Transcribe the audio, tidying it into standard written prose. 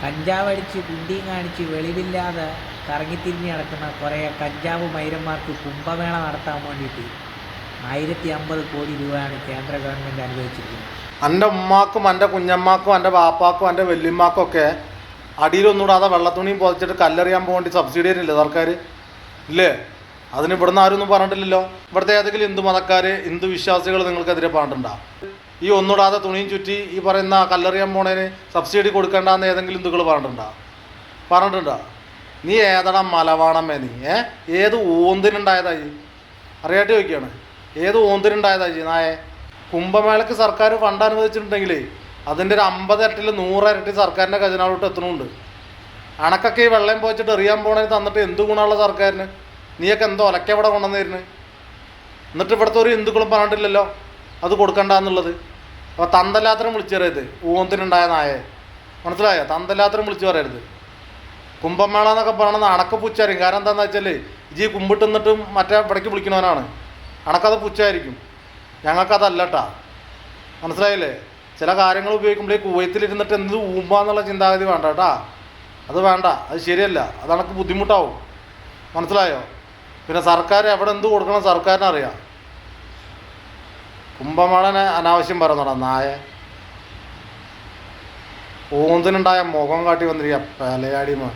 കഞ്ചാവടിച്ച് കുണ്ടിയും കാണിച്ച് വെളിവില്ലാതെ കറങ്ങിത്തിരിഞ്ഞ് നടക്കുന്ന കുറേ കഞ്ചാവ് മൈരന്മാർക്ക് കുംഭമേള നടത്താൻ വേണ്ടിയിട്ട് 1050 കോടി രൂപയാണ് കേന്ദ്ര ഗവൺമെൻറ് അനുവദിച്ചിരിക്കുന്നത്. എൻ്റെ ഉമ്മാക്കും എൻ്റെ കുഞ്ഞമ്മാക്കും എൻ്റെ ബാപ്പാക്കും എൻ്റെ വല്യമ്മാക്കും ഒക്കെ അടിയിലൊന്നുകൂടാതെ വെള്ളത്തുണിയും പൊതിച്ചിട്ട് കല്ലെറിയാൻ പോകേണ്ടി സബ്സിഡി തരില്ലേ സർക്കാർ? ഇല്ലേ? അതിന് ഇവിടുന്ന് ആരും ഒന്നും പറഞ്ഞിട്ടില്ലല്ലോ. ഇവിടുത്തെ ഏതെങ്കിലും ഹിന്ദു മതക്കാർ, ഹിന്ദു വിശ്വാസികൾ നിങ്ങൾക്കെതിരെ പറഞ്ഞിട്ടുണ്ടോ? ഈ ഒന്നുകൂടാതെ തുണിയും ചുറ്റി ഈ പറയുന്ന കല്ലെറിയാൻ പോണേന് സബ്സിഡി കൊടുക്കേണ്ടെന്ന് ഏതെങ്കിലും ഹിന്ദുക്കൾ പറഞ്ഞിട്ടുണ്ടോ? നീ ഏതടാ മലവാണമേ നീ? ഏത് ഓന്തിനുണ്ടായതായി അറിയാട്ട് ചോദിക്കുകയാണ്. ഏത് ഓന്തിനുണ്ടായതായി നായെ? കുംഭമേളയ്ക്ക് സർക്കാർ ഫണ്ട് അനുവദിച്ചിട്ടുണ്ടെങ്കിലേ അതിൻ്റെ ഒരു 50 ഇരട്ടിയിൽ 100 ഇരട്ടി സർക്കാരിൻ്റെ ഖജനാവിലോട്ട് എത്തണമുണ്ട്. അണക്കൊക്കെ ഈ വെള്ളം പോയിച്ചിട്ട് എറിയാൻ പോണേന് തന്നിട്ട് എന്ത് ഗുണമുള്ള സർക്കാരിന്? നീയൊക്കെ എന്തോ ഒലക്കെ ഇവിടെ കൊണ്ടുവന്നിരുന്നു. എന്നിട്ട് ഇവിടുത്തെ ഒരു ഹിന്ദുക്കളും പറഞ്ഞിട്ടില്ലല്ലോ അത് കൊടുക്കണ്ടെന്നുള്ളത്. അപ്പോൾ തന്തല്ലാത്തരം വിളിച്ചു പറയരുത് ഊന്തിനുണ്ടായ നായെ, മനസ്സിലായോ? തന്തല്ലാത്തരം വിളിച്ചു പറയരുത്. കുംഭമേള എന്നൊക്കെ പറയണത് അണക്ക് പുച്ചായിരിക്കും. കാരണം എന്താണെന്ന് വെച്ചാൽ ഇജി കുമ്പിട്ട് നിന്നിട്ടും മറ്റേ ഇവിടേക്ക് വിളിക്കണവനാണ്. അണക്കത് പുച്ചായിരിക്കും, ഞങ്ങൾക്കതല്ലട്ടാ, മനസ്സിലായില്ലേ? ചില കാര്യങ്ങൾ ഉപയോഗിക്കുമ്പോൾ ഈ കുവൈത്തിലിരുന്നിട്ട് എന്ത് ഊമ്പാന്നുള്ള ചിന്താഗതി വേണ്ട കേട്ടാ. അത് വേണ്ട, അത് ശരിയല്ല, അത് അനക്ക് ബുദ്ധിമുട്ടാവും, മനസ്സിലായോ? പിന്നെ സർക്കാർ എവിടെ എന്ത് കൊടുക്കണം സർക്കാരിനറിയാം. കുംഭമേളനെ അനാവശ്യം പറയുന്നോടാ നായ. ഓന്തിനുണ്ടായ മുഖം കാട്ടി വന്നിരിക്കുക പലയാടിമാർ.